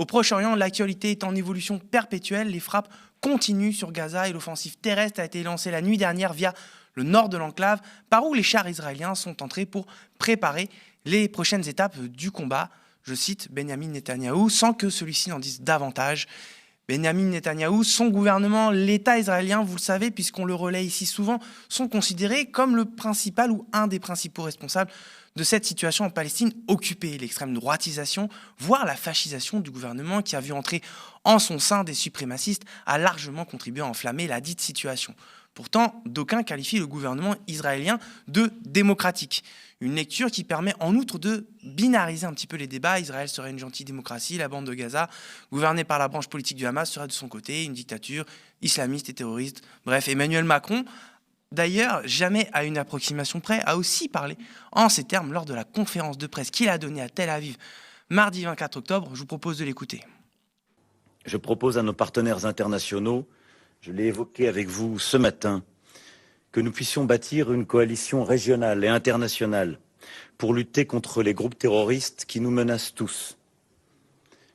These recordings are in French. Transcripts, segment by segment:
Au Proche-Orient, l'actualité est en évolution perpétuelle. Les frappes continuent sur Gaza et l'offensive terrestre a été lancée la nuit dernière via le nord de l'enclave, par où les chars israéliens sont entrés pour préparer les prochaines étapes du combat. Je cite Benyamin Netanyahou, sans que celui-ci n'en dise davantage. Benyamin Netanyahou, son gouvernement, l'État israélien, vous le savez, puisqu'on le relaie ici souvent, sont considérés comme le principal ou un des principaux responsables de cette situation en Palestine occupée. L'extrême droitisation, voire la fascisation du gouvernement qui a vu entrer en son sein des suprémacistes, a largement contribué à enflammer la dite situation. Pourtant, d'aucuns qualifient le gouvernement israélien de démocratique. Une lecture qui permet en outre de binariser un petit peu les débats. Israël serait une gentille démocratie, la bande de Gaza, gouvernée par la branche politique du Hamas, serait de son côté une dictature islamiste et terroriste. Bref, Emmanuel Macron, d'ailleurs, jamais à une approximation près, a aussi parlé en ces termes lors de la conférence de presse qu'il a donnée à Tel Aviv mardi 24 octobre. Je vous propose de l'écouter. Je propose à nos partenaires internationaux, je l'ai évoqué avec vous ce matin, que nous puissions bâtir une coalition régionale et internationale pour lutter contre les groupes terroristes qui nous menacent tous.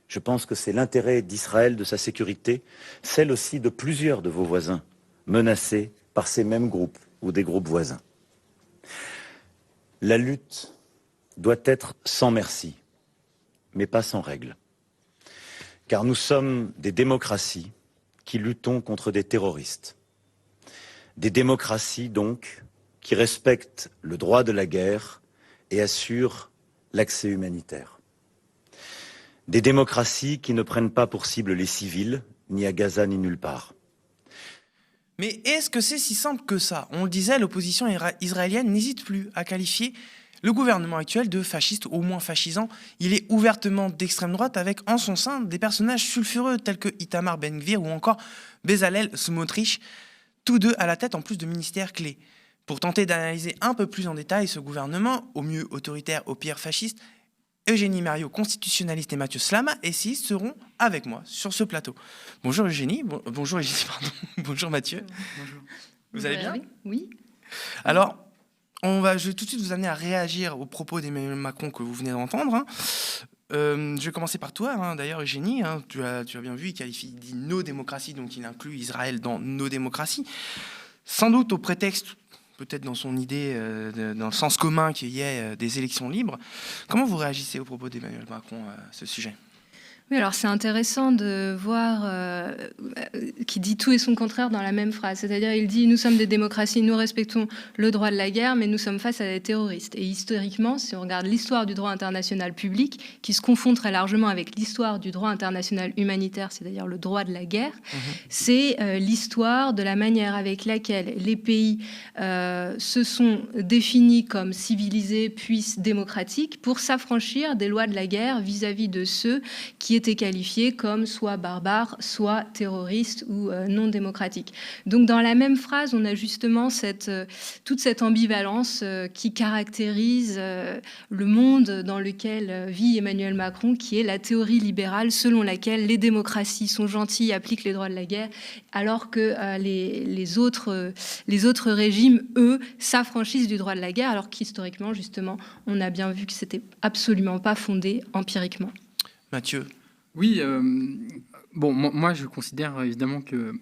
Je pense que c'est l'intérêt d'Israël, de sa sécurité, celle aussi de plusieurs de vos voisins menacés par ces mêmes groupes ou des groupes voisins. La lutte doit être sans merci, mais pas sans règles. Car nous sommes des démocraties qui luttons contre des terroristes. Des démocraties, donc, qui respectent le droit de la guerre et assurent l'accès humanitaire. Des démocraties qui ne prennent pas pour cible les civils, ni à Gaza, ni nulle part. Mais est-ce que c'est si simple que ça? On le disait, l'opposition israélienne n'hésite plus à qualifier le gouvernement actuel de fasciste, au moins fascisant. Il est ouvertement d'extrême droite avec en son sein des personnages sulfureux tels que Itamar Ben-Gvir ou encore Bezalel Smotrich, tous deux à la tête en plus de ministères clés. Pour tenter d'analyser un peu plus en détail ce gouvernement, au mieux autoritaire, au pire fasciste, Eugénie Mariot, constitutionnaliste, et Mathieu Slama, essayistes, seront avec moi sur ce plateau. Bonjour Eugénie, bonjour Eugénie, pardon. Bonjour Mathieu. Bonjour. Vous allez bien? Oui. Alors, je vais tout de suite vous amener à réagir aux propos d'Emmanuel Macron que vous venez d'entendre. Je vais commencer par toi, d'ailleurs Eugénie, tu as bien vu, il dit nos démocraties, donc il inclut Israël dans nos démocraties, sans doute au prétexte, peut-être dans son idée, dans le sens commun qu'il y ait des élections libres. Comment vous réagissez aux propos d'Emmanuel Macron à ce sujet ? Oui, alors c'est intéressant de voir qu'il dit tout et son contraire dans la même phrase. C'est-à-dire, il dit « nous sommes des démocraties, nous respectons le droit de la guerre, mais nous sommes face à des terroristes ». Et historiquement, si on regarde l'histoire du droit international public, qui se confond très largement avec l'histoire du droit international humanitaire, c'est-à-dire le droit de la guerre, c'est l'histoire de la manière avec laquelle les pays se sont définis comme civilisés puis démocratiques pour s'affranchir des lois de la guerre vis-à-vis de ceux qui étaient qualifiés comme soit barbares, soit terroristes ou non démocratiques. Donc dans la même phrase, on a justement toute cette ambivalence qui caractérise le monde dans lequel vit Emmanuel Macron, qui est la théorie libérale selon laquelle les démocraties sont gentilles, appliquent les droits de la guerre, alors que les autres régimes, eux, s'affranchissent du droit de la guerre, alors qu'historiquement, justement, on a bien vu que c'était absolument pas fondé empiriquement. Mathieu. Oui, moi je considère évidemment que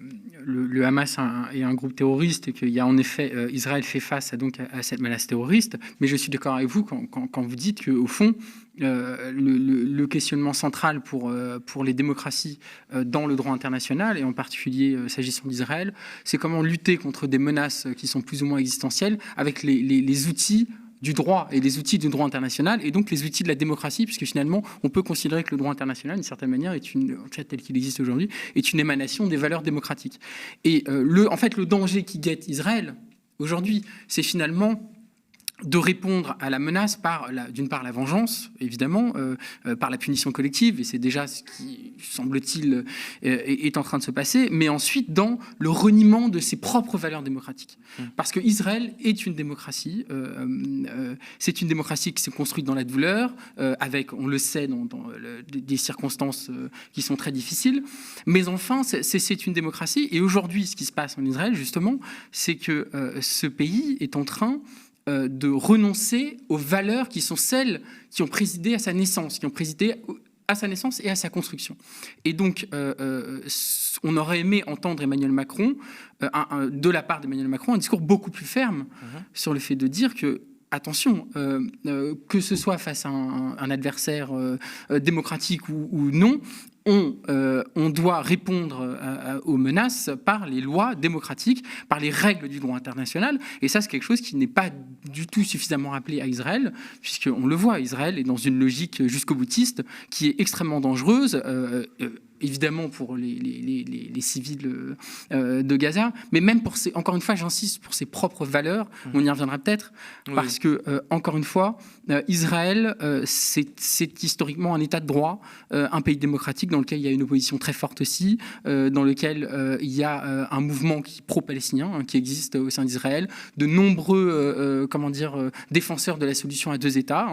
le Hamas est un groupe terroriste et qu'il y a en effet, Israël fait face à cette menace terroriste, mais je suis d'accord avec vous quand vous dites qu'au fond, le questionnement central pour les démocraties dans le droit international, et en particulier s'agissant d'Israël, c'est comment lutter contre des menaces qui sont plus ou moins existentielles avec les outils du droit et les outils du droit international, et donc les outils de la démocratie, puisque finalement, on peut considérer que le droit international, d'une certaine manière, tel qu'il existe aujourd'hui, est une émanation des valeurs démocratiques. Et en fait, le danger qui guette Israël, aujourd'hui, c'est finalement de répondre à la menace par, d'une part, la vengeance, évidemment, par la punition collective, et c'est déjà ce qui, semble-t-il, est en train de se passer, mais ensuite dans le reniement de ses propres valeurs démocratiques. Parce que Israël est une démocratie, c'est une démocratie qui s'est construite dans la douleur, avec, on le sait, dans des circonstances qui sont très difficiles, mais enfin, c'est une démocratie, et aujourd'hui, ce qui se passe en Israël, justement, c'est que ce pays est en train de renoncer aux valeurs qui sont celles qui ont présidé à sa naissance, qui ont présidé à sa naissance et à sa construction. Et donc, on aurait aimé entendre Emmanuel Macron, de la part d'Emmanuel Macron, un discours beaucoup plus ferme sur le fait de dire que, attention, que ce soit face à un adversaire démocratique ou non, on doit répondre aux menaces par les lois démocratiques, par les règles du droit international. Et ça, c'est quelque chose qui n'est pas du tout suffisamment rappelé à Israël, puisqu'on le voit, Israël est dans une logique jusqu'au-boutiste qui est extrêmement dangereuse, évidemment pour les civils de Gaza, mais même pour encore une fois, j'insiste, pour ses propres valeurs, on y reviendra peut-être, parce que, encore une fois, Israël, c'est historiquement un État de droit, un pays démocratique dans lequel il y a une opposition très forte aussi, dans lequel il y a un mouvement pro-palestinien qui existe au sein d'Israël, de nombreux défenseurs de la solution à deux États.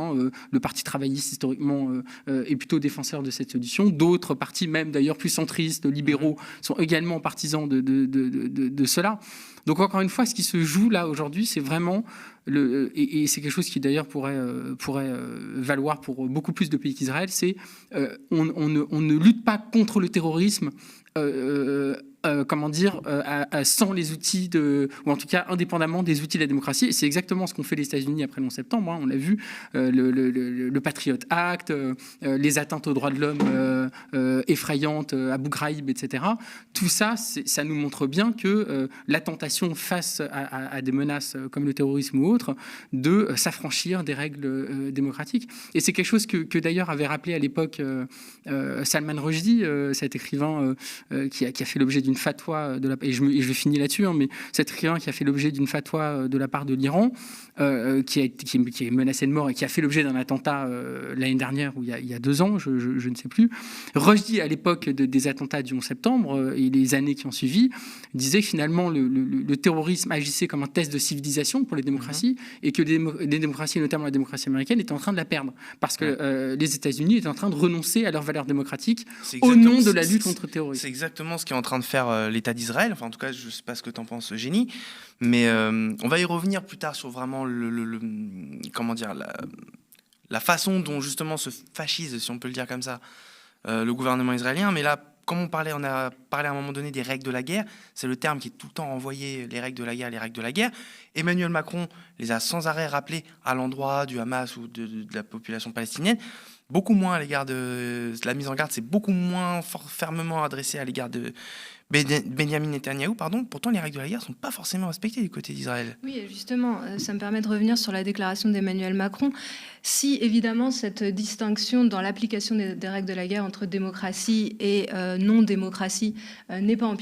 Le Parti travailliste, historiquement, est plutôt défenseur de cette solution. D'autres partis, même d'ailleurs plus centristes, libéraux, sont également partisans de cela. Donc encore une fois, ce qui se joue là aujourd'hui, c'est vraiment et c'est quelque chose qui d'ailleurs pourrait valoir pour beaucoup plus de pays qu'Israël, c'est on ne lutte pas contre le terrorisme sans les outils ou en tout cas indépendamment des outils de la démocratie. Et c'est exactement ce qu'ont fait les États-Unis après le 11 septembre. On l'a vu, le Patriot Act, les atteintes aux droits de l'homme effrayantes, Abu Ghraib, etc. Tout ça, ça nous montre bien que la tentation face à des menaces comme le terrorisme ou autre, de s'affranchir des règles démocratiques. Et c'est quelque chose que d'ailleurs avait rappelé à l'époque Salman Rushdie, cet écrivain qui a fait l'objet d'une fatwa et je finis là-dessus, mais cet écrivain qui a fait l'objet d'une fatwa de la part de l'Iran, qui est menacé de mort et qui a fait l'objet d'un attentat l'année dernière ou il y a 2 ans, je ne sais plus. Rushdie, à l'époque des attentats du 11 septembre et les années qui ont suivi, disait que finalement le terrorisme agissait comme un test de civilisation pour les démocraties et que les démocraties, notamment la démocratie américaine, étaient en train de la perdre parce que les États-Unis étaient en train de renoncer à leurs valeurs démocratiques au nom de la lutte contre le terrorisme. C'est exactement ce qu'est en train de faire l'État d'Israël. Enfin, en tout cas, je ne sais pas ce que tu en penses, Génie, mais on va y revenir plus tard sur vraiment la façon dont justement se fascise, si on peut le dire comme ça, le gouvernement israélien. Mais là, comme on a parlé à un moment donné des règles de la guerre, c'est le terme qui est tout le temps renvoyé, les règles de la guerre. Emmanuel Macron les a sans arrêt rappelées à l'endroit du Hamas ou de la population palestinienne. Beaucoup moins à l'égard de la mise en garde, c'est beaucoup moins fermement adressé à l'égard de Benjamin Netanyahou, pardon. Pourtant, les règles de la guerre ne sont pas forcément respectées du côté d'Israël. Oui, justement, ça me permet de revenir sur la déclaration d'Emmanuel Macron. Si, évidemment, cette distinction dans l'application des règles de la guerre entre démocratie et non-démocratie n'est pas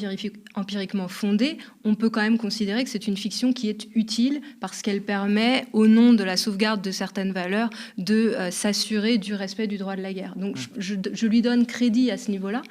empiriquement fondée, on peut quand même considérer que c'est une fiction qui est utile parce qu'elle permet, au nom de la sauvegarde de certaines valeurs, de s'assurer du respect du droit de la guerre. Donc, je lui donne crédit à ce niveau-là.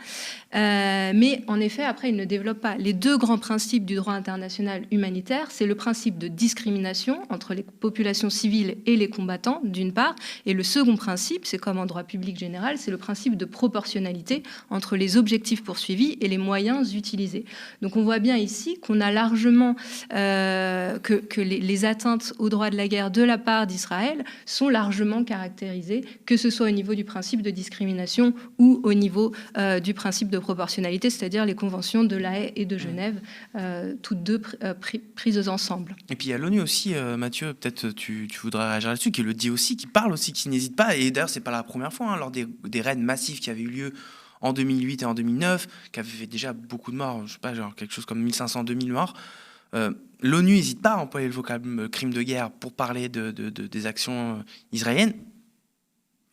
Mais en effet, après, il ne développe pas. Les 2 grands principes du droit international humanitaire, c'est le principe de discrimination entre les populations civiles et les combattants, d'une part, et le second principe, c'est comme en droit public général, c'est le principe de proportionnalité entre les objectifs poursuivis et les moyens utilisés. Donc on voit bien ici qu'on a largement que les atteintes aux droits de la guerre de la part d'Israël sont largement caractérisées, que ce soit au niveau du principe de discrimination ou au niveau du principe de proportionnalité, c'est-à-dire les conventions de La Haye et de Genève, toutes 2 prises ensemble. Et puis il y a l'ONU aussi, Mathieu, peut-être tu voudrais réagir là-dessus, qui le dit aussi, qui parle aussi, qui n'hésite pas, et d'ailleurs c'est pas la première fois, lors des raids massifs qui avaient eu lieu en 2008 et en 2009, qui avaient fait déjà beaucoup de morts, je sais pas, genre quelque chose comme 1500-2000 morts, l'ONU n'hésite pas à employer le vocable crime de guerre pour parler des actions israéliennes.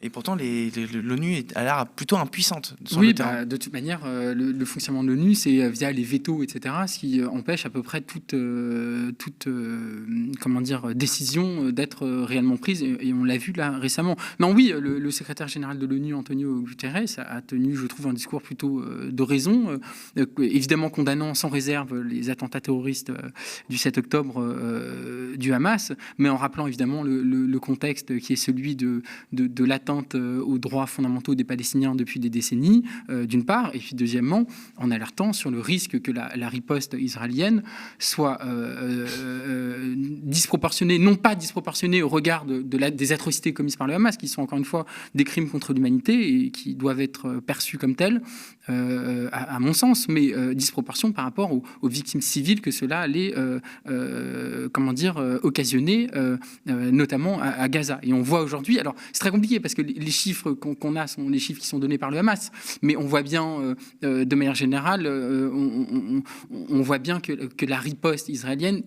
Et pourtant, l'ONU a l'air plutôt impuissante sur le terrain. De toute manière, le fonctionnement de l'ONU, c'est via les vétos, etc., ce qui empêche à peu près toute décision d'être réellement prise. Et on l'a vu là récemment. Non, oui, le secrétaire général de l'ONU, Antonio Guterres, a tenu, je trouve, un discours plutôt de raison, évidemment condamnant sans réserve les attentats terroristes du 7 octobre du Hamas, mais en rappelant évidemment le contexte qui est celui de l'atteinte atteinte aux droits fondamentaux des Palestiniens depuis des décennies, d'une part, et puis deuxièmement, en alertant sur le risque que la riposte israélienne soit disproportionnée, non pas disproportionnée au regard des atrocités commises par le Hamas, qui sont encore une fois des crimes contre l'humanité et qui doivent être perçus comme tels, à mon sens, mais disproportion par rapport aux victimes civiles que cela allait occasionner, notamment à Gaza. Et on voit aujourd'hui, alors c'est très compliqué parce que les chiffres qu'on a sont les chiffres qui sont donnés par le Hamas, mais on voit bien de manière générale, on voit bien que la riposte israélienne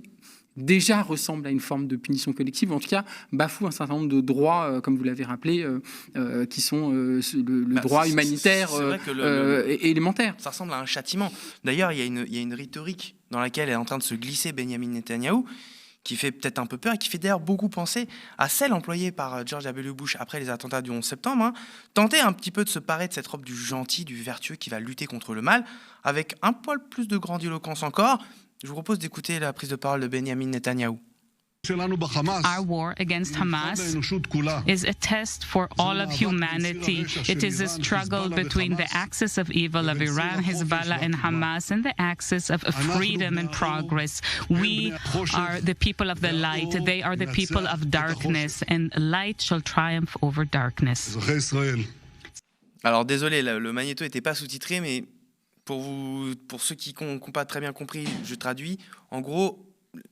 déjà ressemble à une forme de punition collective, ou en tout cas bafoue un certain nombre de droits, comme vous l'avez rappelé, qui sont le droit humanitaire élémentaire. Ça ressemble à un châtiment. D'ailleurs, il y a une rhétorique dans laquelle est en train de se glisser Benjamin Netanyahou, qui fait peut-être un peu peur et qui fait d'ailleurs beaucoup penser à celle employée par George W. Bush après les attentats du 11 septembre. Tenter un petit peu de se parer de cette robe du gentil, du vertueux qui va lutter contre le mal, avec un poil plus de grandiloquence encore. Je vous propose d'écouter la prise de parole de Benjamin Netanyahou. Our war against Hamas is a test for all of humanity. It is a struggle between the axis of evil of Iran, Hezbollah, and Hamas, and the axis of freedom and progress. We are the people of the light. They are the people of darkness, and light shall triumph over darkness. Alors désolé, le magnéto n'était pas sous-titré, mais pour ceux qui n'ont pas très bien compris, je traduis. En gros,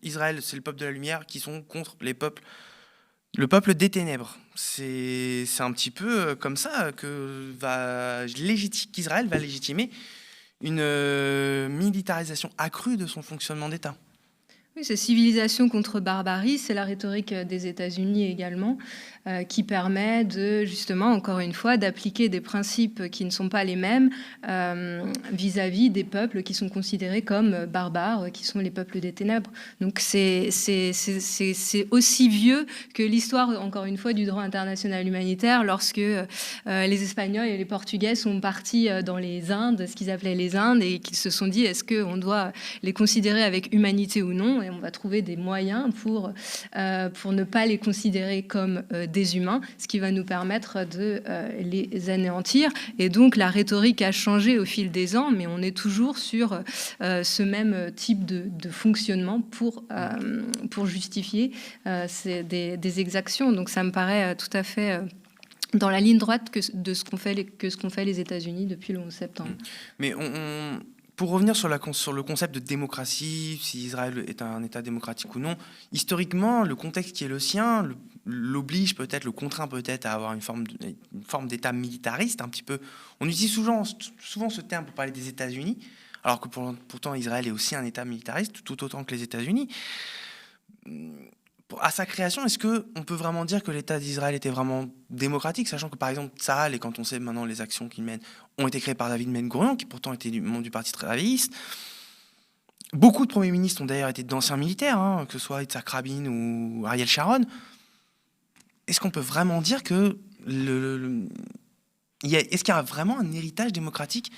Israël, c'est le peuple de la lumière qui sont contre le peuple des ténèbres. C'est un petit peu comme ça qu'Israël va légitimer une militarisation accrue de son fonctionnement d'État. Oui, c'est civilisation contre barbarie, c'est la rhétorique des États-Unis également, qui permet de, justement, encore une fois, d'appliquer des principes qui ne sont pas les mêmes vis-à-vis des peuples qui sont considérés comme barbares, qui sont les peuples des ténèbres. Donc c'est aussi vieux que l'histoire, encore une fois, du droit international humanitaire, lorsque les Espagnols et les Portugais sont partis dans les Indes, ce qu'ils appelaient les Indes, et qu'ils se sont dit, est-ce qu'on doit les considérer avec humanité ou non ? Et on va trouver des moyens pour ne pas les considérer comme des humains, ce qui va nous permettre de les anéantir. Et donc la rhétorique a changé au fil des ans, mais on est toujours sur ce même type de fonctionnement pour justifier des exactions. Donc ça me paraît tout à fait dans la ligne droite de ce qu'ont fait les États-Unis depuis le 11 septembre. Mais pour revenir sur le concept de démocratie, si Israël est un État démocratique ou non, historiquement, le contexte qui est le sien l'oblige peut-être, le contraint peut-être à avoir une forme d'État militariste, un petit peu. On utilise souvent ce terme pour parler des États-Unis, alors que pourtant Israël est aussi un État militariste, tout autant que les États-Unis. À sa création, est-ce qu'on peut vraiment dire que l'État d'Israël était vraiment démocratique, sachant que par exemple Tsahal, et quand on sait maintenant les actions qu'il mène, ont été créées par David Ben-Gurion, qui pourtant était membre du parti travailliste. Beaucoup de premiers ministres ont d'ailleurs été d'anciens militaires, que ce soit Yitzhak Rabin ou Ariel Sharon. Est-ce qu'on peut vraiment dire que est-ce qu'il y a vraiment un héritage démocratique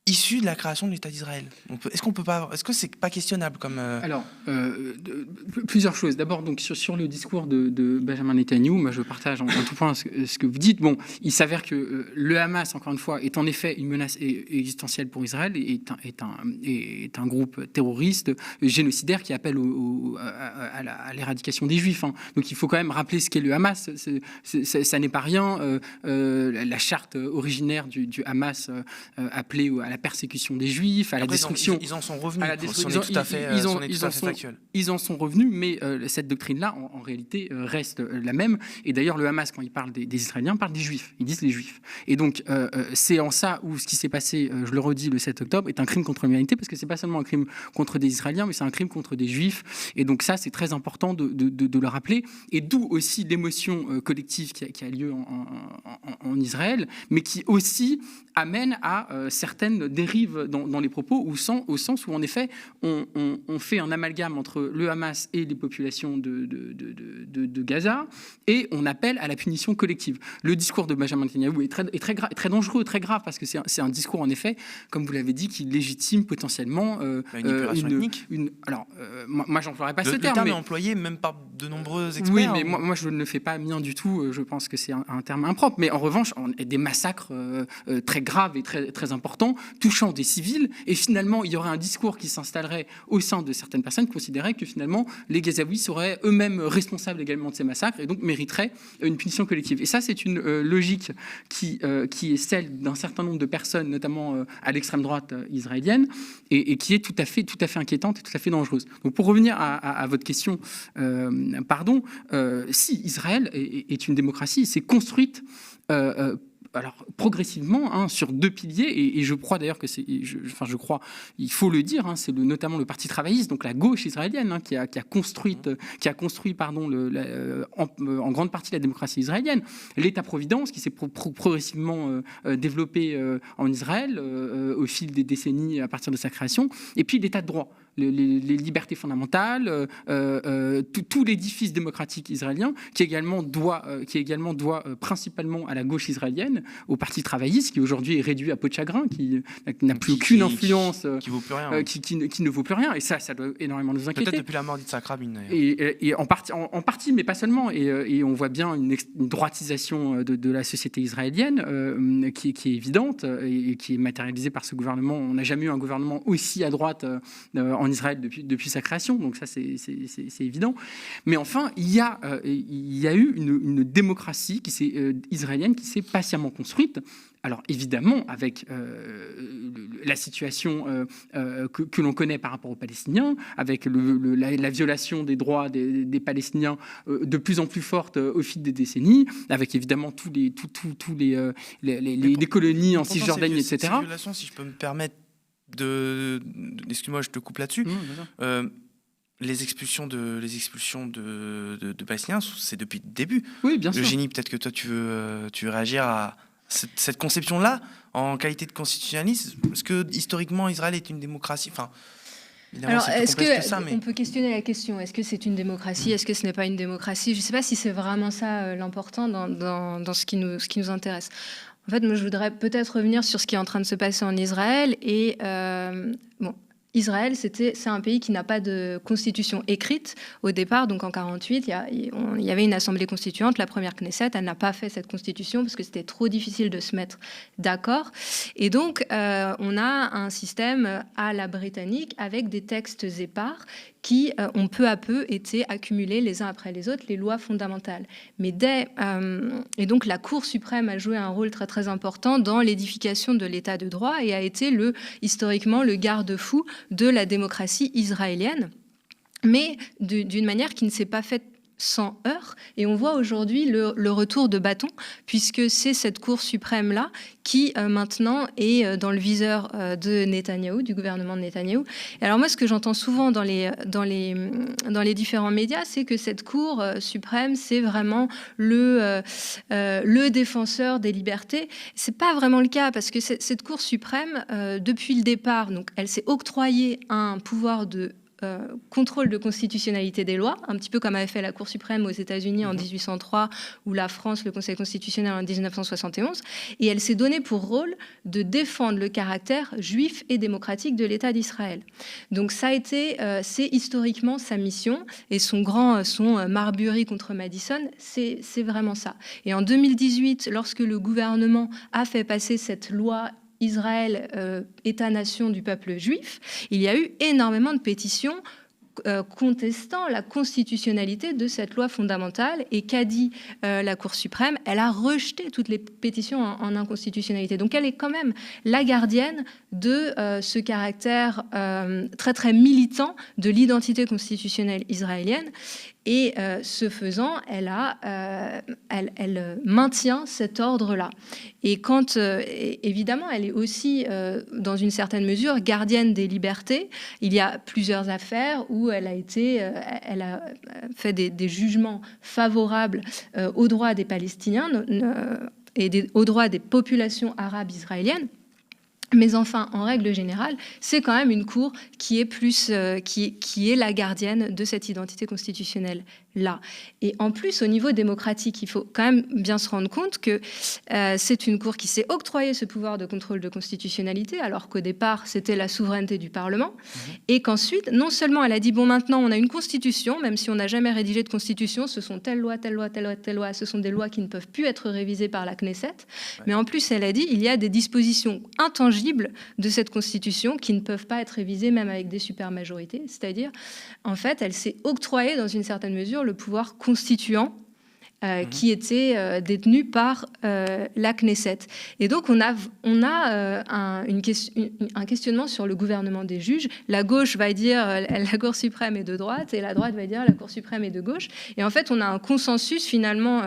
issu de la création de l'État d'Israël? Est-ce que c'est pas questionnable comme Alors, plusieurs choses. D'abord, donc sur le discours de Benjamin Netanyahou, moi je partage en tout point ce que vous dites. Bon, il s'avère que le Hamas, encore une fois, est en effet une menace existentielle pour Israël, est un groupe terroriste, génocidaire qui appelle à l'éradication des Juifs. Donc il faut quand même rappeler ce qu'est le Hamas. Ça n'est pas rien. La charte originaire du Hamas appelée à la persécution des Juifs, à la destruction. Ils en sont revenus. Ils en sont revenus, mais cette doctrine-là, en réalité, reste la même. Et d'ailleurs, le Hamas, quand il parle des Israéliens, parle des Juifs. Ils disent les Juifs. Et donc, c'est en ça où ce qui s'est passé, je le redis, le 7 octobre, est un crime contre l'humanité, parce que c'est pas seulement un crime contre des Israéliens, mais c'est un crime contre des Juifs. Et donc ça, c'est très important de le rappeler. Et d'où aussi l'émotion collective qui a lieu en Israël, mais qui aussi amène à certaines certaine dérive dans les propos, au sens où, en effet, on fait un amalgame entre le Hamas et les populations de Gaza, et on appelle à la punition collective. Le discours de Benjamin Netanyahou est très dangereux, très grave, parce que c'est un discours, en effet, comme vous l'avez dit, qui légitime potentiellement une épuration ethnique. Alors, moi, j'emploierais pas ce terme. Le terme est employé même par de nombreux experts. Oui, mais moi, je ne le fais pas mien du tout. Je pense que c'est un terme impropre. Mais en revanche, des massacres très graves et très importants, touchant des civils. Et finalement, il y aurait un discours qui s'installerait au sein de certaines personnes qui considéraient que finalement, les Gazaouis seraient eux-mêmes responsables également de ces massacres et donc mériteraient une punition collective. Et ça, c'est une logique qui est celle d'un certain nombre de personnes, notamment à l'extrême droite israélienne, et qui est tout à fait inquiétante et tout à fait dangereuse. Donc, pour revenir à votre question, si Israël est une démocratie, c'est construite alors progressivement sur deux piliers, et je crois d'ailleurs que il faut le dire, c'est notamment le Parti travailliste, donc la gauche israélienne, qui a construit en grande partie la démocratie israélienne. L'État-providence qui s'est progressivement développé en Israël au fil des décennies à partir de sa création, et puis l'État de droit. Les libertés fondamentales, tout l'édifice démocratique israélien, qui également doit principalement à la gauche israélienne, au Parti travailliste, qui aujourd'hui est réduit à peau de chagrin, qui n'a plus aucune influence, qui vaut plus rien, qui ne vaut plus rien. Et ça doit énormément nous inquiéter. Peut-être depuis la mort d'Yitzhak Rabin. Et en partie, mais pas seulement. Et on voit bien une droitisation de la société israélienne qui est évidente et qui est matérialisée par ce gouvernement. On n'a jamais eu un gouvernement aussi à droite en Israël depuis sa création, donc ça c'est évident. Mais enfin, il y a eu une démocratie israélienne qui s'est patiemment construite. Alors évidemment, avec la situation que l'on connaît par rapport aux Palestiniens, avec la violation des droits des Palestiniens de plus en plus forte au fil des décennies, avec évidemment tous les colonies en Cisjordanie, etc. Ces violations, si je peux me permettre excuse-moi, je te coupe là-dessus. Les expulsions de Palestiniens, c'est depuis le début. Oui, bien sûr. Eugénie, peut-être que toi, tu veux réagir à cette conception-là en qualité de constitutionnaliste. Est-ce que historiquement, Israël est une démocratie ? Alors, on peut questionner la question. Est-ce que c'est une démocratie ? Est-ce que ce n'est pas une démocratie ? Je ne sais pas si c'est vraiment ça l'important dans ce qui nous intéresse. En fait, moi, je voudrais peut-être revenir sur ce qui est en train de se passer en Israël. Et Israël, c'est un pays qui n'a pas de constitution écrite au départ. Donc en 1948, il y avait une assemblée constituante, la première Knesset. Elle n'a pas fait cette constitution parce que c'était trop difficile de se mettre d'accord. Et donc, on a un système à la britannique avec des textes épars qui ont peu à peu été accumulés les uns après les autres, les lois fondamentales. Mais et donc la Cour suprême a joué un rôle très très important dans l'édification de l'État de droit et a été historiquement le garde-fou de la démocratie israélienne, mais d'une manière qui ne s'est pas faite sans heurts. Et on voit aujourd'hui le retour de bâton, puisque c'est cette Cour suprême-là qui maintenant est dans le viseur de Netanyahou, du gouvernement de Netanyahou. Et alors moi, ce que j'entends souvent dans les différents médias, c'est que cette Cour suprême, c'est vraiment le défenseur des libertés. C'est pas vraiment le cas, parce que cette Cour suprême, depuis le départ, donc, elle s'est octroyée un pouvoir de contrôle de constitutionnalité des lois, un petit peu comme avait fait la Cour suprême aux États-Unis en 1803 ou la France, le Conseil constitutionnel en 1971. Et elle s'est donnée pour rôle de défendre le caractère juif et démocratique de l'État d'Israël. Donc ça a été, c'est historiquement sa mission, et son Marbury contre Madison, c'est vraiment ça. Et en 2018, lorsque le gouvernement a fait passer cette loi Israël, État-nation du peuple juif, il y a eu énormément de pétitions contestant la constitutionnalité de cette loi fondamentale. Et qu'a dit la Cour suprême ? Elle a rejeté toutes les pétitions en inconstitutionnalité. Donc elle est quand même la gardienne de ce caractère très très militant de l'identité constitutionnelle israélienne. Et ce faisant, elle maintient cet ordre-là. Et quand, évidemment, elle est aussi, dans une certaine mesure, gardienne des libertés. Il y a plusieurs affaires où elle a fait des jugements favorables aux droits des Palestiniens et aux droits des populations arabes israéliennes. Mais enfin, en règle générale, c'est quand même une cour qui est qui est la gardienne de cette identité constitutionnelle là. Et en plus, au niveau démocratique, il faut quand même bien se rendre compte que c'est une cour qui s'est octroyé ce pouvoir de contrôle de constitutionnalité, alors qu'au départ, c'était la souveraineté du Parlement, et qu'ensuite, non seulement elle a dit, bon, maintenant, on a une constitution, même si on n'a jamais rédigé de constitution, ce sont telle loi, telle loi, telle loi, telle loi, ce sont des lois qui ne peuvent plus être révisées par la Knesset, mais en plus, elle a dit, il y a des dispositions intangibles de cette constitution qui ne peuvent pas être révisées même avec des supermajorités, c'est-à-dire, en fait, elle s'est octroyée, dans une certaine mesure, le pouvoir constituant qui était détenu par la Knesset. Et donc, on a un questionnement sur le gouvernement des juges. La gauche va dire la Cour suprême est de droite, et la droite va dire la Cour suprême est de gauche. Et en fait, on a un consensus, finalement,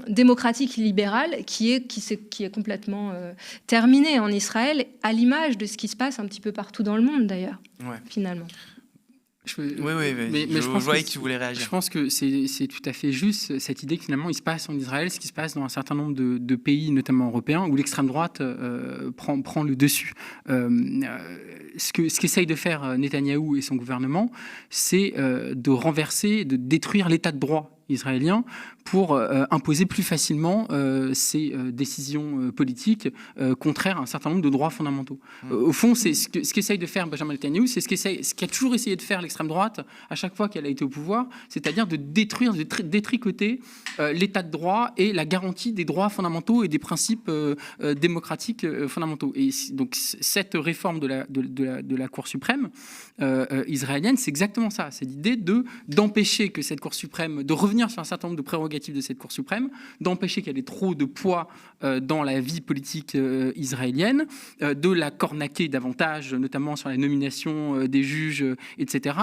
démocratique libéral qui est complètement terminé en Israël, à l'image de ce qui se passe un petit peu partout dans le monde, d'ailleurs, finalement. Oui, mais je voyais que tu voulais réagir. Je pense que c'est tout à fait juste cette idée que finalement il se passe en Israël ce qui se passe dans un certain nombre de pays, notamment européens, où l'extrême droite prend le dessus. Ce qu'essaye de faire Netanyahou et son gouvernement, c'est de renverser, de détruire l'état de droit israélien pour imposer plus facilement ces décisions politiques contraires à un certain nombre de droits fondamentaux. Au fond, c'est ce qu'essaye de faire Benjamin Netanyahou, c'est ce qu'a toujours essayé de faire l'extrême droite à chaque fois qu'elle a été au pouvoir, c'est-à-dire de détruire, de détricoter l'état de droit et la garantie des droits fondamentaux et des principes démocratiques fondamentaux. Et donc cette réforme de la Cour suprême israélienne, c'est exactement ça. C'est l'idée d'empêcher que cette Cour suprême, de revenir sur un certain nombre de prérogatives de cette Cour suprême, d'empêcher qu'elle ait trop de poids dans la vie politique israélienne, de la cornaquer davantage, notamment sur la nomination des juges, etc.,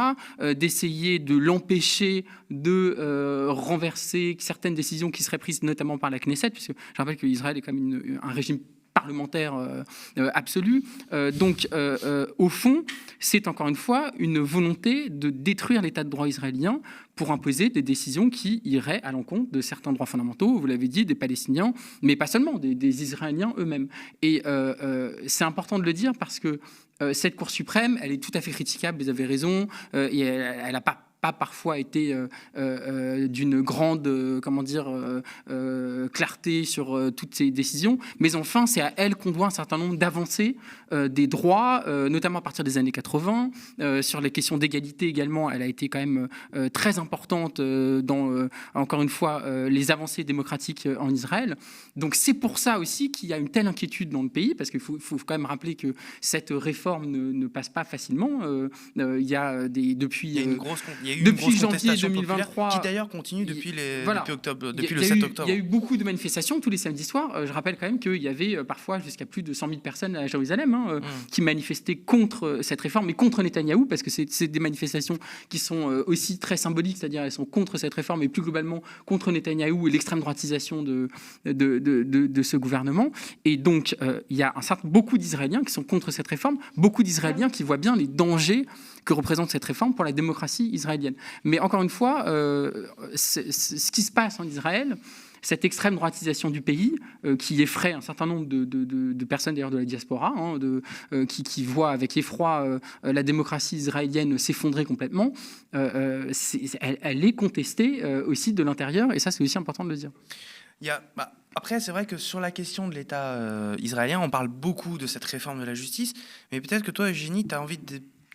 d'essayer de l'empêcher de renverser certaines décisions qui seraient prises notamment par la Knesset, puisque je rappelle qu'Israël est quand même un régime parlementaire absolu. Donc, au fond, c'est encore une fois une volonté de détruire l'état de droit israélien pour imposer des décisions qui iraient à l'encontre de certains droits fondamentaux, vous l'avez dit, des Palestiniens, mais pas seulement, des Israéliens eux-mêmes. Et c'est important de le dire parce que cette Cour suprême, elle est tout à fait critiquable, vous avez raison, et elle n'a pas parfois été d'une grande clarté sur toutes ces décisions, mais enfin c'est à elle qu'on doit un certain nombre d'avancées des droits, notamment à partir des années 80. Sur les questions d'égalité également, elle a été quand même très importante dans, encore une fois, les avancées démocratiques en Israël. Donc c'est pour ça aussi qu'il y a une telle inquiétude dans le pays, parce qu'il faut quand même rappeler que cette réforme ne passe pas facilement. Il y a depuis janvier 2023, qui d'ailleurs continue depuis le 7 octobre. Il y a eu beaucoup de manifestations tous les samedis soirs. Je rappelle quand même qu'il y avait parfois jusqu'à plus de 100 000 personnes à Jérusalem qui manifestaient contre cette réforme et contre Netanyahou, parce que c'est des manifestations qui sont aussi très symboliques, c'est-à-dire elles sont contre cette réforme et plus globalement contre Netanyahou et l'extrême droitisation de ce gouvernement. Et donc il y a beaucoup d'Israéliens qui sont contre cette réforme, beaucoup d'Israéliens qui voient bien les dangers que représente cette réforme pour la démocratie israélienne. Mais encore une fois, ce qui se passe en Israël, cette extrême droitisation du pays, qui effraie un certain nombre de personnes d'ailleurs de la diaspora, qui voient avec effroi la démocratie israélienne s'effondrer complètement, elle est contestée aussi de l'intérieur, et ça c'est aussi important de le dire. Après, c'est vrai que sur la question de l'État israélien, on parle beaucoup de cette réforme de la justice, mais peut-être que toi, Eugénie, tu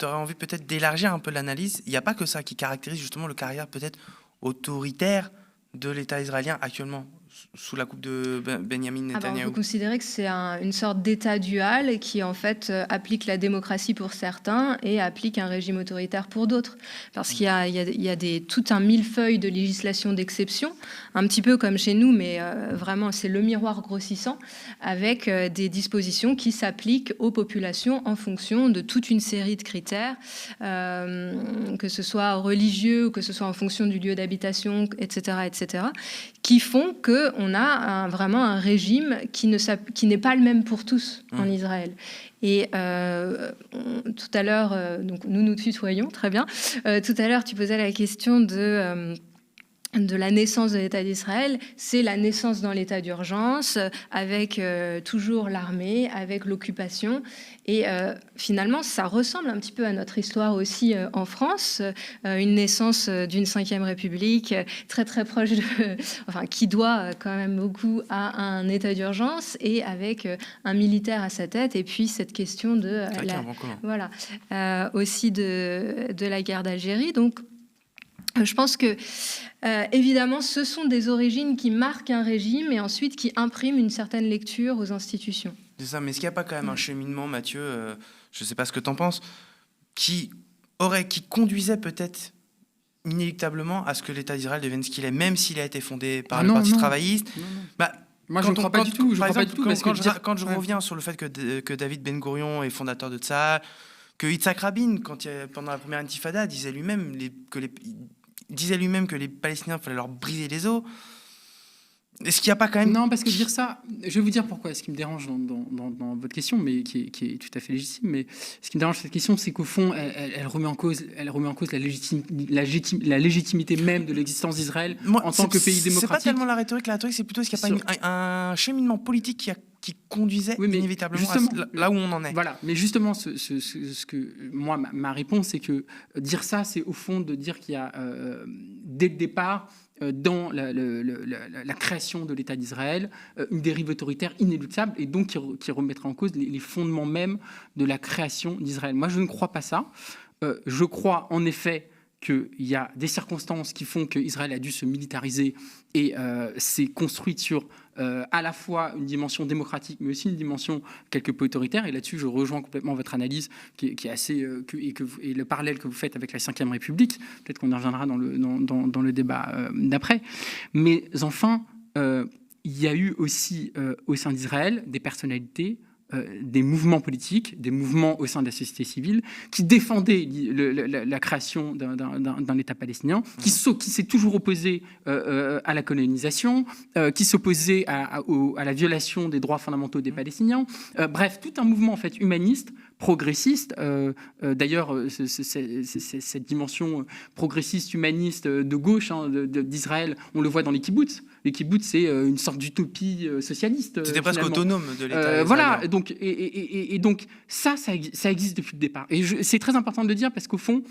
aurais envie peut-être d'élargir un peu l'analyse. Il n'y a pas que ça qui caractérise justement le caractère peut-être autoritaire de l'État israélien actuellement, sous la coupe de Benjamin Netanyahou. On peut considérer que c'est une sorte d'État dual qui en fait applique la démocratie pour certains et applique un régime autoritaire pour d'autres. Parce qu'il y a tout un millefeuille de législation d'exception, un petit peu comme chez nous, mais vraiment c'est le miroir grossissant, avec des dispositions qui s'appliquent aux populations en fonction de toute une série de critères, que ce soit religieux ou que ce soit en fonction du lieu d'habitation, etc., qui font qu'on a vraiment un régime qui n'est pas le même pour tous en Israël. Et tout à l'heure, donc nous tutoyons, très bien. Tout à l'heure, tu posais la question de de la naissance de l'État d'Israël, c'est la naissance dans l'état d'urgence, avec toujours l'armée, avec l'occupation. Et finalement, ça ressemble un petit peu à notre histoire aussi en France, une naissance d'une 5e République très très proche qui doit quand même beaucoup à un état d'urgence et avec un militaire à sa tête. Et puis cette question de aussi de la guerre d'Algérie. Donc je pense que, évidemment, ce sont des origines qui marquent un régime et ensuite qui impriment une certaine lecture aux institutions. C'est ça, mais est-ce qu'il n'y a pas quand même un cheminement, Mathieu, je ne sais pas ce que tu en penses, qui conduisait peut-être inéluctablement à ce que l'État d'Israël devienne ce qu'il est, même s'il a été fondé par le Parti travailliste. Non. Moi, je ne crois pas du tout. Quand je reviens sur le fait que David Ben Gourion est fondateur de Tsahal, que Yitzhak Rabin, pendant la première intifada, disait lui-même que les Palestiniens, il fallait leur briser les os. Est-ce qu'il n'y a pas quand même... Non, parce que dire ça, je vais vous dire pourquoi. Ce qui me dérange dans votre question, mais qui est tout à fait légitime, mais ce qui me dérange cette question, c'est qu'au fond, elle remet en cause la légitimité même de l'existence d'Israël en tant que pays démocratique. C'est pas tellement la rhétorique, c'est plutôt est-ce qu'il n'y a pas un cheminement politique qui conduisait inévitablement là où on en est. Voilà, mais justement, ce que moi, ma réponse, c'est que dire ça, c'est au fond de dire qu'il y a, dès le départ, dans la création de l'État d'Israël, une dérive autoritaire inéluctable et donc qui remettra en cause les fondements même de la création d'Israël. Moi, je ne crois pas ça. Je crois en effet qu'il y a des circonstances qui font qu'Israël a dû se militariser et s'est construite sur à la fois une dimension démocratique, mais aussi une dimension quelque peu autoritaire. Et là-dessus, je rejoins complètement votre analyse qui est assez... et le parallèle que vous faites avec la 5e République. Peut-être qu'on y reviendra dans le débat d'après. Mais enfin, il y a eu aussi au sein d'Israël des personnalités, des mouvements politiques, des mouvements au sein de la société civile qui défendaient la création d'un État palestinien, qui s'est toujours opposé à la colonisation, qui s'opposait à la violation des droits fondamentaux des Palestiniens. Bref, tout un mouvement en fait humaniste, progressiste. D'ailleurs, cette dimension progressiste, humaniste de gauche d'Israël, on le voit dans les kibboutz. Les kibboutz, c'est une sorte d'utopie socialiste. C'était presque autonome de l'État. Voilà. Donc ça existe depuis le départ. Et c'est très important de le dire parce qu'au fond,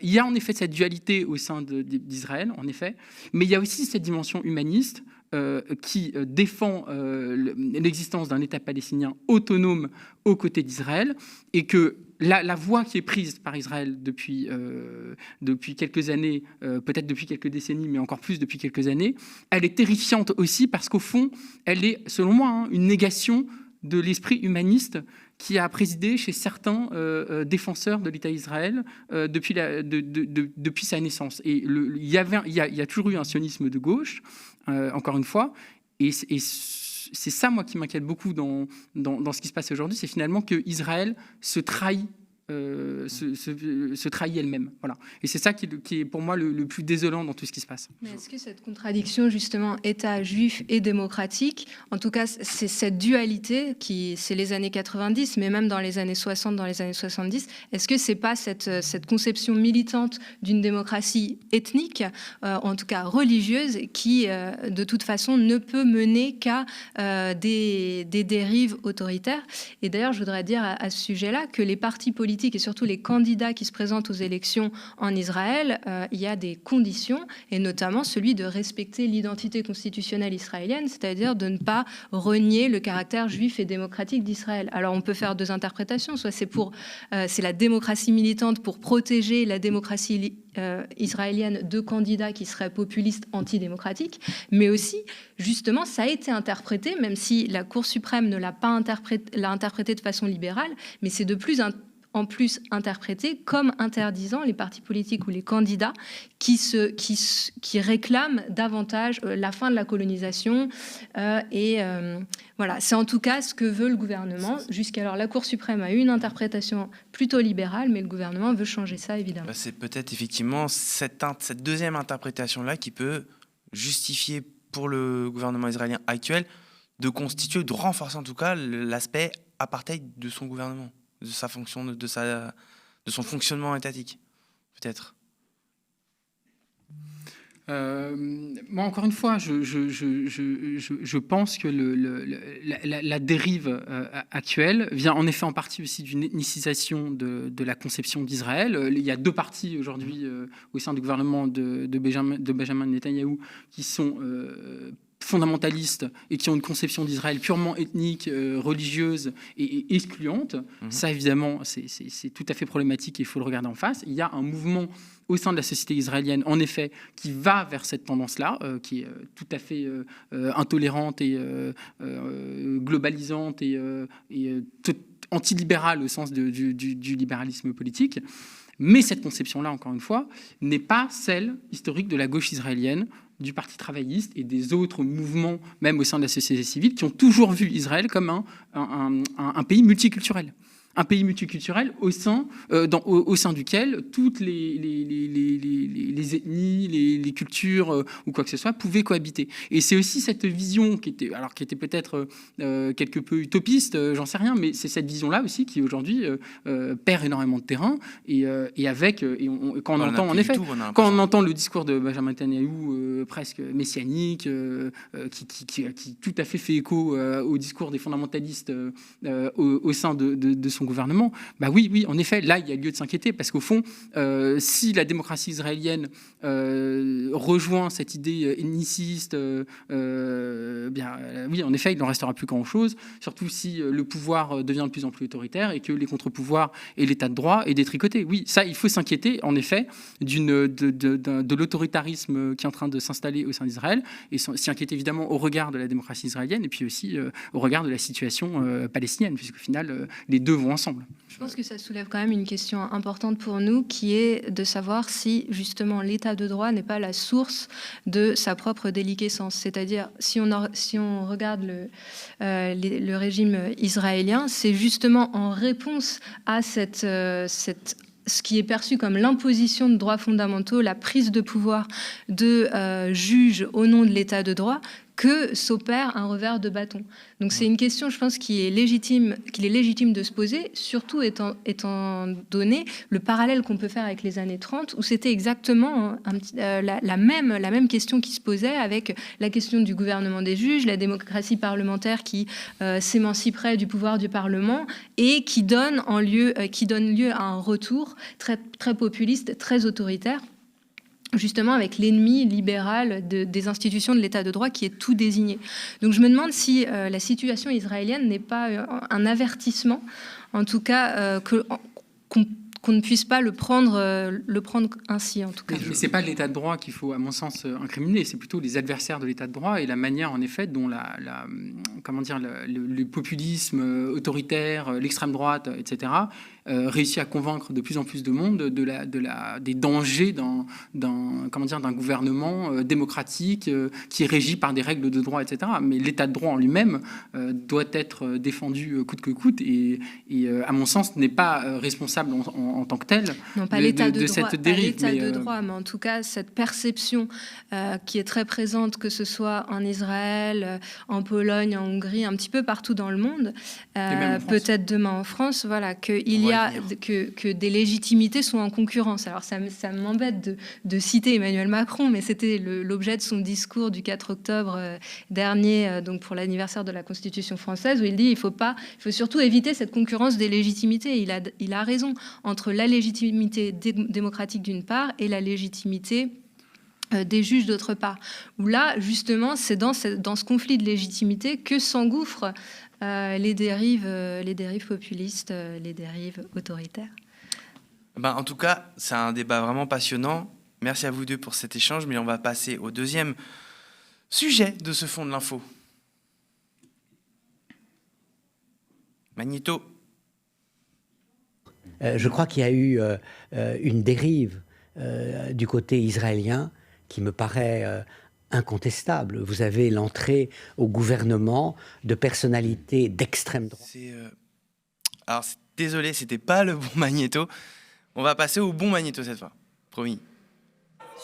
il y a en effet cette dualité au sein d'Israël, en effet, mais il y a aussi cette dimension humaniste qui défend l'existence d'un État palestinien autonome aux côtés d'Israël et que la voie qui est prise par Israël depuis quelques années, peut-être depuis quelques décennies, mais encore plus depuis quelques années, elle est terrifiante aussi parce qu'au fond, elle est, selon moi, une négation de l'esprit humaniste qui a présidé chez certains défenseurs de l'État d'Israël depuis sa naissance. Et il y a toujours eu un sionisme de gauche, encore une fois, et c'est ça, moi, qui m'inquiète beaucoup dans ce qui se passe aujourd'hui, c'est finalement que Israël se trahit elle-même. Voilà. Et c'est ça qui est pour moi le plus désolant dans tout ce qui se passe. Mais est-ce que cette contradiction, justement, État juif et démocratique, en tout cas, c'est cette dualité c'est les années 90, mais même dans les années 60, dans les années 70, est-ce que c'est pas cette conception militante d'une démocratie ethnique, en tout cas religieuse, qui, de toute façon, ne peut mener qu'à des dérives autoritaires? Et d'ailleurs, je voudrais dire à ce sujet-là que les partis politiques et surtout les candidats qui se présentent aux élections en Israël, il y a des conditions, et notamment celui de respecter l'identité constitutionnelle israélienne, c'est-à-dire de ne pas renier le caractère juif et démocratique d'Israël. Alors on peut faire deux interprétations, soit c'est la démocratie militante pour protéger la démocratie israélienne de candidats qui seraient populistes antidémocratiques, mais aussi, justement, ça a été interprété, même si la Cour suprême ne l'a pas interprété de façon libérale, mais c'est de plus en plus interprété comme interdisant les partis politiques ou les candidats qui réclament davantage la fin de la colonisation. Voilà, c'est en tout cas ce que veut le gouvernement. Jusqu'alors, la Cour suprême a eu une interprétation plutôt libérale, mais le gouvernement veut changer ça, évidemment. C'est peut-être effectivement cette deuxième interprétation-là qui peut justifier pour le gouvernement israélien actuel de renforcer en tout cas l'aspect apartheid de son gouvernement, de sa fonction, de son fonctionnement étatique, peut-être. Moi, encore une fois, je pense que la dérive actuelle vient en effet en partie aussi d'une ethnicisation de la conception d'Israël. Il y a deux partis aujourd'hui au sein du gouvernement de Benjamin Netanyahou qui sont fondamentalistes et qui ont une conception d'Israël purement ethnique, religieuse et excluante. Ça, évidemment, c'est tout à fait problématique et il faut le regarder en face. Il y a un mouvement au sein de la société israélienne, en effet, qui va vers cette tendance-là, qui est tout à fait intolérante et globalisante et antilibérale au sens du libéralisme politique. Mais cette conception-là, encore une fois, n'est pas celle historique de la gauche israélienne, du Parti travailliste et des autres mouvements, même au sein de la société civile, qui ont toujours vu Israël comme un pays multiculturel. Un pays multiculturel au sein duquel toutes les ethnies, les cultures ou quoi que ce soit pouvaient cohabiter. Et c'est aussi cette vision qui était peut-être quelque peu utopiste, j'en sais rien, mais c'est cette vision-là aussi qui aujourd'hui perd énormément de terrain. Quand on entend le discours de Benjamin Netanyahou presque messianique, qui tout à fait écho au discours des fondamentalistes au sein de son gouvernement, oui, en effet, là, il y a lieu de s'inquiéter, parce qu'au fond, si la démocratie israélienne rejoint cette idée ethniciste, oui, en effet, il n'en restera plus grand-chose, surtout si le pouvoir devient de plus en plus autoritaire et que les contre-pouvoirs et l'état de droit est détricoté. Oui, ça, il faut s'inquiéter, en effet, de l'autoritarisme qui est en train de s'installer au sein d'Israël, et s'y inquiéter évidemment au regard de la démocratie israélienne, et puis aussi au regard de la situation palestinienne, puisqu'au final, les deux vont ensemble. Je pense que ça soulève quand même une question importante pour nous, qui est de savoir si justement l'état de droit n'est pas la source de sa propre déliquescence. C'est-à-dire, si on regarde le régime israélien, c'est justement en réponse à ce qui est perçu comme l'imposition de droits fondamentaux, la prise de pouvoir de juges au nom de l'état de droit, que s'opère un revers de bâton. Donc c'est une question, je pense, qu'il est légitime de se poser, surtout étant donné le parallèle qu'on peut faire avec les années 30, où c'était exactement la même question qui se posait avec la question du gouvernement des juges, la démocratie parlementaire qui s'émanciperait du pouvoir du Parlement et qui donne lieu à un retour très, très populiste, très autoritaire, justement avec l'ennemi libéral des institutions de l'état de droit qui est tout désigné. Donc je me demande si la situation israélienne n'est pas un avertissement, en tout cas qu'on ne puisse pas le prendre ainsi, en tout cas. Mais c'est pas l'état de droit qu'il faut, à mon sens, incriminer, c'est plutôt les adversaires de l'état de droit et la manière, en effet, dont le populisme autoritaire, l'extrême droite, etc., réussit à convaincre de plus en plus de monde des dangers d'un gouvernement démocratique qui est régi par des règles de droit, etc. Mais l'état de droit en lui-même doit être défendu coûte que coûte et à mon sens, n'est pas responsable en tant que tel de cette dérive. Pas l'état de droit, mais en tout cas, cette perception qui est très présente, que ce soit en Israël, en Pologne, en Hongrie, un petit peu partout dans le monde, peut-être demain en France, voilà, que des légitimités sont en concurrence. Alors ça m'embête de citer Emmanuel Macron, mais c'était l'objet de son discours du 4 octobre dernier, donc pour l'anniversaire de la Constitution française, où il dit il faut surtout éviter cette concurrence des légitimités. Il a raison, entre la légitimité démocratique d'une part et la légitimité des juges d'autre part. Où là, justement, c'est dans ce conflit de légitimité que s'engouffrent les dérives populistes, les dérives autoritaires. En tout cas, c'est un débat vraiment passionnant. Merci à vous deux pour cet échange, mais on va passer au deuxième sujet de ce fond de l'info. Magnéto. Je crois qu'il y a eu une dérive du côté israélien qui me paraît incontestable. Vous avez l'entrée au gouvernement de personnalités d'extrême droite. Alors, désolé, c'était pas le bon Magnéto. On va passer au bon Magnéto cette fois, promis.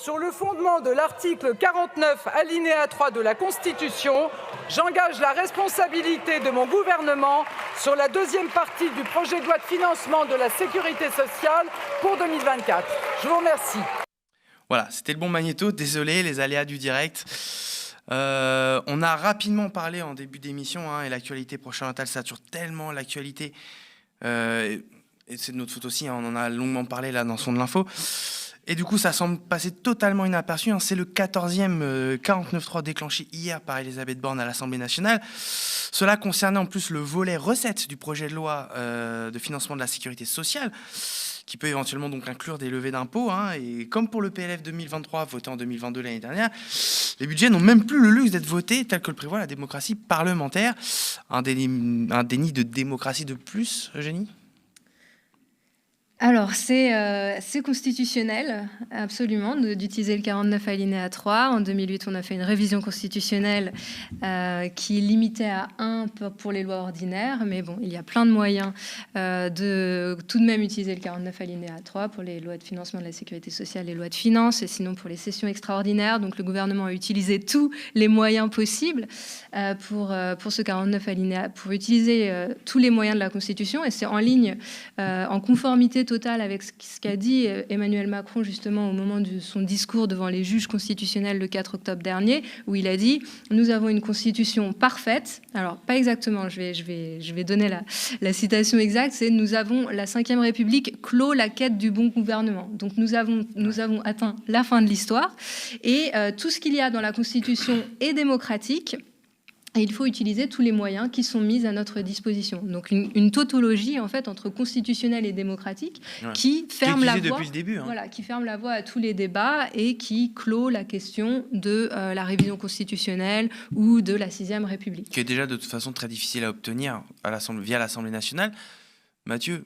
Sur le fondement de l'article 49, alinéa 3 de la Constitution, j'engage la responsabilité de mon gouvernement sur la deuxième partie du projet de loi de financement de la sécurité sociale pour 2024. Je vous remercie. Voilà, c'était le bon magnéto. Désolé, les aléas du direct. On a rapidement parlé en début d'émission, et l'actualité proche-orientale sature tellement l'actualité. Et c'est de notre faute aussi, on en a longuement parlé là dans Son de l'info. Et du coup, ça semble passer totalement inaperçu. C'est le 14e 49.3 déclenché hier par Elisabeth Borne à l'Assemblée nationale. Cela concernait en plus le volet recettes du projet de loi de financement de la sécurité sociale, qui peut éventuellement donc inclure des levées d'impôts. Et comme pour le PLF 2023, voté en 2022 l'année dernière, les budgets n'ont même plus le luxe d'être votés tel que le prévoit la démocratie parlementaire. Un déni de démocratie de plus, Eugénie ? Alors, c'est constitutionnel, absolument, d'utiliser le 49 alinéa 3. En 2008, on a fait une révision constitutionnelle qui limitait à 1 pour les lois ordinaires. Mais bon, il y a plein de moyens de tout de même utiliser le 49 alinéa 3 pour les lois de financement de la sécurité sociale, les lois de finances, et sinon pour les sessions extraordinaires. Donc, le gouvernement a utilisé tous les moyens possibles pour ce 49 alinéa, pour utiliser tous les moyens de la Constitution. Et c'est en ligne, en conformité totale avec ce qu'a dit Emmanuel Macron justement au moment de son discours devant les juges constitutionnels le 4 octobre dernier, où il a dit « Nous avons une constitution parfaite ». Alors, pas exactement, je vais donner la citation exacte, c'est « Nous avons, la Ve République, clos la quête du bon gouvernement ». Donc, nous avons atteint la fin de l'histoire. Et tout ce qu'il y a dans la Constitution est démocratique. Et il faut utiliser tous les moyens qui sont mis à notre disposition. Donc une tautologie en fait entre constitutionnel et démocratique qui ferme la voie, depuis le début, voilà, qui ferme la voie à tous les débats et qui clôt la question de la révision constitutionnelle ou de la 6e République. Qui est déjà de toute façon très difficile à obtenir via l'Assemblée nationale. Mathieu,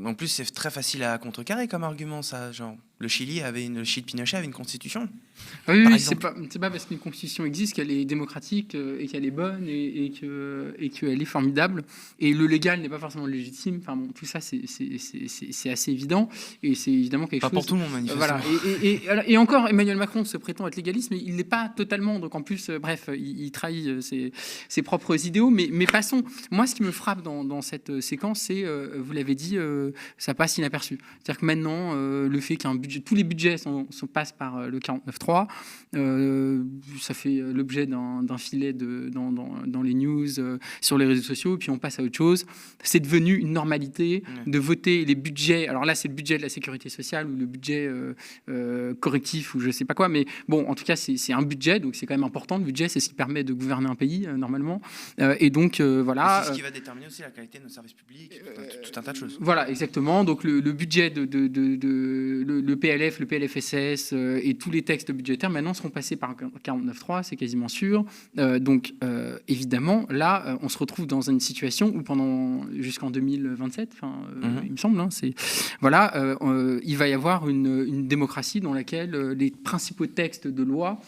en plus c'est très facile à contrecarrer comme argument ça, genre le Chili de Pinochet avait une constitution. Oui, c'est pas parce qu'une constitution existe qu'elle est démocratique et qu'elle est bonne et qu'elle est formidable. Et le légal n'est pas forcément légitime. Enfin bon, tout ça c'est assez évident et c'est évidemment quelque chose. Pas pour tout le monde manifestement. Voilà. Et encore, Emmanuel Macron se prétend être légaliste, mais il n'est pas totalement. Donc en plus, bref, il trahit ses propres idéaux. Mais passons. Moi, ce qui me frappe dans cette séquence, c'est, vous l'avez dit, ça passe inaperçu. C'est-à-dire que maintenant, le fait qu'un budget, tous les budgets passent par le 49.3. Ça fait l'objet d'un filet dans les news, sur les réseaux sociaux, puis on passe à autre chose. C'est devenu une normalité de voter les budgets. Alors là, c'est le budget de la sécurité sociale ou le budget correctif ou je sais pas quoi, mais bon, en tout cas, c'est un budget, donc c'est quand même important. Le budget, c'est ce qui permet de gouverner un pays normalement. Et donc voilà. C'est ce qui va déterminer aussi la qualité de nos services publics, tout un tas de choses. Voilà, exactement. Donc le budget le PLF, le PLFSS et tous les textes budgétaires maintenant seront passés par 49.3, c'est quasiment sûr. Donc évidemment, là, on se retrouve dans une situation où jusqu'en 2027, il me semble, il va y avoir une démocratie dans laquelle les principaux textes de loi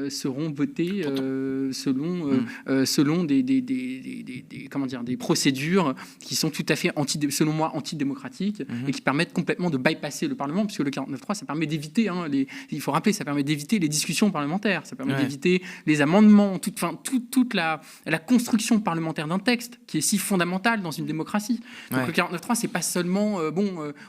seront votés selon des procédures qui sont tout à fait selon moi antidémocratiques et qui permettent complètement de bypasser le Parlement, puisque le 49.3 ça permet d'éviter il faut rappeler, ça permet d'éviter les discussions parlementaires, ça permet d'éviter les amendements, toute la construction parlementaire d'un texte qui est si fondamentale dans une démocratie. Donc le 49.3 c'est pas seulement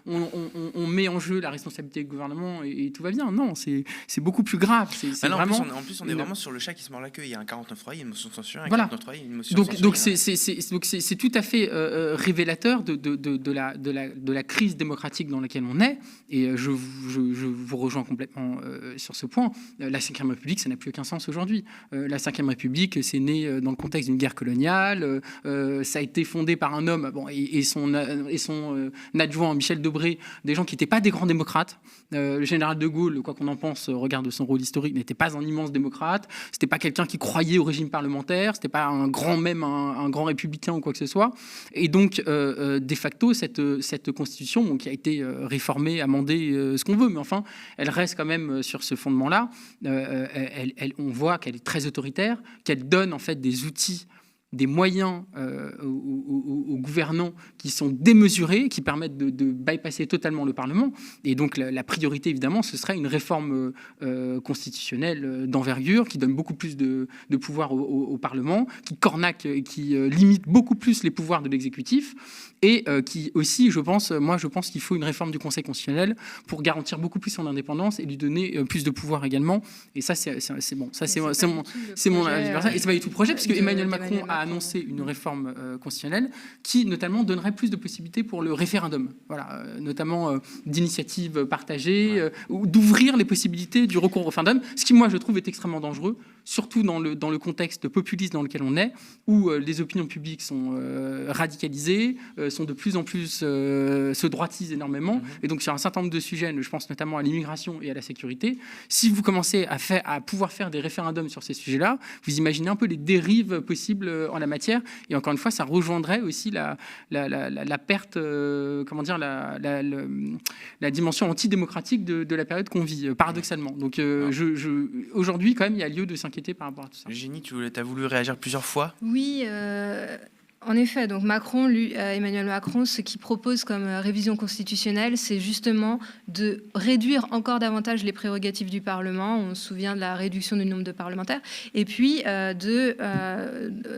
on met en jeu la responsabilité du gouvernement et tout va bien. Non, c'est beaucoup plus grave. C'est vraiment. En plus, on est vraiment sur le chat qui se mord la queue. Il y a un 49.3, il y a une motion de censure, un 49.3, il y a une motion de censure. Donc c'est tout à fait révélateur de la crise démocratique dans laquelle on est. Et je vous rejoins complètement sur ce point. La Ve République, ça n'a plus aucun sens aujourd'hui. La Ve République, c'est né dans le contexte d'une guerre coloniale. Ça a été fondé par un homme et son adjoint Michel Debré, des gens qui n'étaient pas des grands démocrates. Le général de Gaulle, quoi qu'on en pense, regarde son rôle historique, n'était pas un immense démocrate, c'était pas quelqu'un qui croyait au régime parlementaire, c'était pas un grand républicain ou quoi que ce soit. Et donc, de facto, cette constitution, qui a été réformée, amendée, ce qu'on veut, mais enfin, elle reste quand même sur ce fondement-là. On voit qu'elle est très autoritaire, qu'elle donne en fait des outils des moyens aux gouvernants qui sont démesurés, qui permettent de bypasser totalement le Parlement. Et donc la priorité, évidemment, ce serait une réforme constitutionnelle d'envergure qui donne beaucoup plus de pouvoir au Parlement, qui cornaque, qui limite beaucoup plus les pouvoirs de l'exécutif et qui aussi, je pense qu'il faut une réforme du Conseil constitutionnel pour garantir beaucoup plus son indépendance et lui donner plus de pouvoir également. Et ça, c'est bon. Ça, c'est mon avis personnel. Et c'est pas du tout le projet, parce que Emmanuel Macron a annoncé une réforme constitutionnelle qui, notamment, donnerait plus de possibilités pour le référendum. Voilà, notamment d'initiatives partagées, ou d'ouvrir les possibilités du recours au référendum, ce qui, moi, je trouve, est extrêmement dangereux, surtout dans le contexte populiste dans lequel on est, où les opinions publiques sont radicalisées, sont de plus en plus se droitisent énormément. Et donc, sur un certain nombre de sujets, je pense notamment à l'immigration et à la sécurité, si vous commencez à pouvoir faire des référendums sur ces sujets-là, vous imaginez un peu les dérives possibles en la matière. Et encore une fois, ça rejoindrait aussi la perte, la dimension antidémocratique de la période qu'on vit, paradoxalement. Donc, aujourd'hui, quand même, il y a lieu de s'inquiéter par rapport à tout ça. Génie, tu as voulu réagir plusieurs fois. Oui, en effet, donc Emmanuel Macron, ce qu'il propose comme révision constitutionnelle, c'est justement de réduire encore davantage les prérogatives du Parlement. On se souvient de la réduction du nombre de parlementaires. Et puis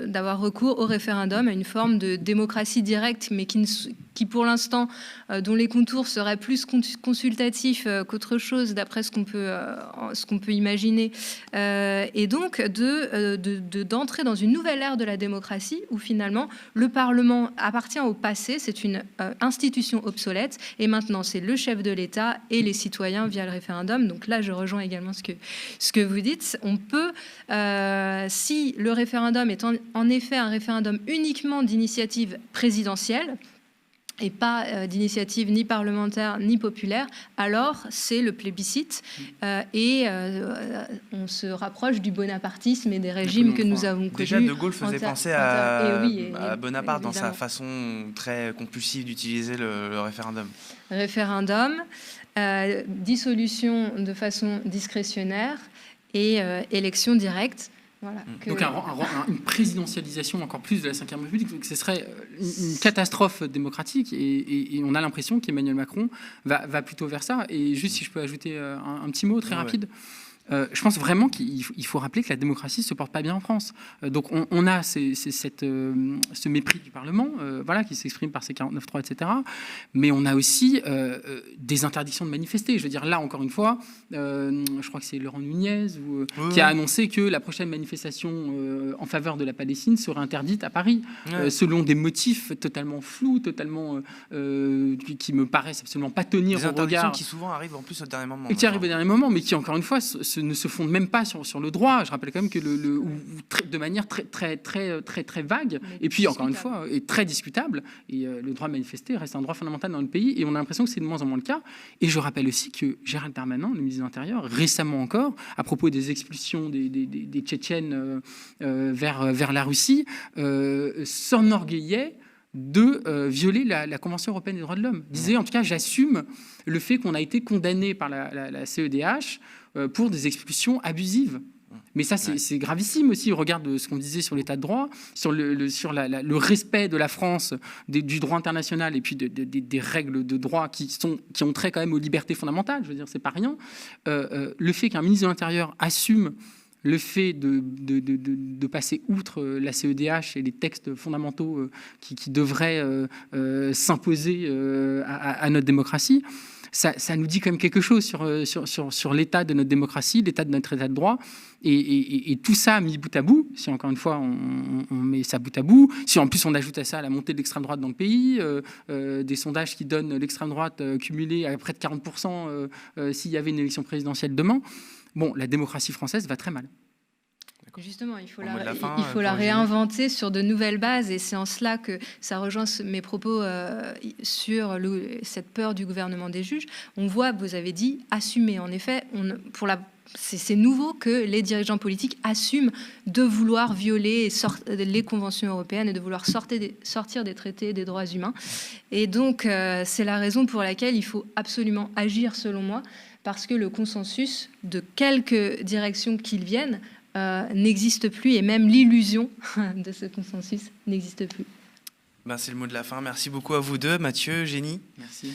d'avoir recours au référendum, à une forme de démocratie directe, mais qui pour l'instant, dont les contours seraient plus consultatifs qu'autre chose, d'après ce qu'on peut imaginer. Et donc d'entrer dans une nouvelle ère de la démocratie, où finalement, le Parlement appartient au passé, c'est une institution obsolète, et maintenant c'est le chef de l'État et les citoyens via le référendum. Donc là, je rejoins également ce que vous dites. On peut, si le référendum est en effet un référendum uniquement d'initiative présidentielle, et pas d'initiative ni parlementaire ni populaire, alors c'est le plébiscite. On se rapproche du bonapartisme et des régimes que nous avons connus. Déjà, De Gaulle faisait penser à Bonaparte dans sa façon très compulsive d'utiliser le référendum. Référendum, dissolution de façon discrétionnaire et élection directe. Voilà, donc une présidentialisation encore plus de la Ve République, donc ce serait une catastrophe démocratique et on a l'impression qu'Emmanuel Macron va plutôt vers ça. Et juste si je peux ajouter un petit mot très rapide. Je pense vraiment qu'il faut rappeler que la démocratie ne se porte pas bien en France. Donc on a ce mépris du Parlement qui s'exprime par ces 49.3, etc. Mais on a aussi des interdictions de manifester. Je veux dire, là, encore une fois, je crois que c'est Laurent Nunez qui a annoncé que la prochaine manifestation en faveur de la Palestine serait interdite à Paris, selon des motifs totalement flous, totalement qui me paraissent absolument pas tenir au regard. Des interdictions qui souvent arrivent en plus au dernier moment. Et qui arrivent au dernier moment, mais qui, encore une fois, ne se fondent même pas sur le droit. Je rappelle quand même que de manière très vague, et puis encore une fois, est très discutable. Et le droit de manifester reste un droit fondamental dans le pays, et on a l'impression que c'est de moins en moins le cas. Et je rappelle aussi que Gérald Darmanin, le ministre de l'Intérieur, récemment encore, à propos des expulsions des Tchétchènes vers la Russie, s'enorgueillait de violer la Convention européenne des droits de l'homme. Disait, en tout cas, j'assume le fait qu'on a été condamné par la CEDH pour des expulsions abusives. Mais ça, c'est gravissime aussi. Regarde ce qu'on disait sur l'état de droit, sur le respect de la France, du droit international et puis des règles de droit qui ont trait quand même aux libertés fondamentales. Je veux dire, c'est pas rien. Le fait qu'un ministre de l'Intérieur assume le fait de passer outre la CEDH et les textes fondamentaux qui devraient s'imposer à notre démocratie, ça nous dit quand même quelque chose sur l'état de notre démocratie, l'état de notre état de droit. Et tout ça mis bout à bout, si encore une fois on met ça bout à bout, si en plus on ajoute à ça la montée de l'extrême droite dans le pays, des sondages qui donnent l'extrême droite cumulée à près de 40% s'il y avait une élection présidentielle demain, bon, la démocratie française va très mal. Justement, il faut la réinventer sur de nouvelles bases, et c'est en cela que ça rejoint mes propos sur cette peur du gouvernement des juges. On voit, vous avez dit, assumer. En effet, c'est nouveau que les dirigeants politiques assument de vouloir violer les conventions européennes et de vouloir sortir des traités des droits humains. Et donc, c'est la raison pour laquelle il faut absolument agir, selon moi, parce que le consensus, de quelque direction qu'il vienne, n'existe plus, et même l'illusion de ce consensus n'existe plus. C'est le mot de la fin. Merci beaucoup à vous deux, Mathieu, Génie. Merci.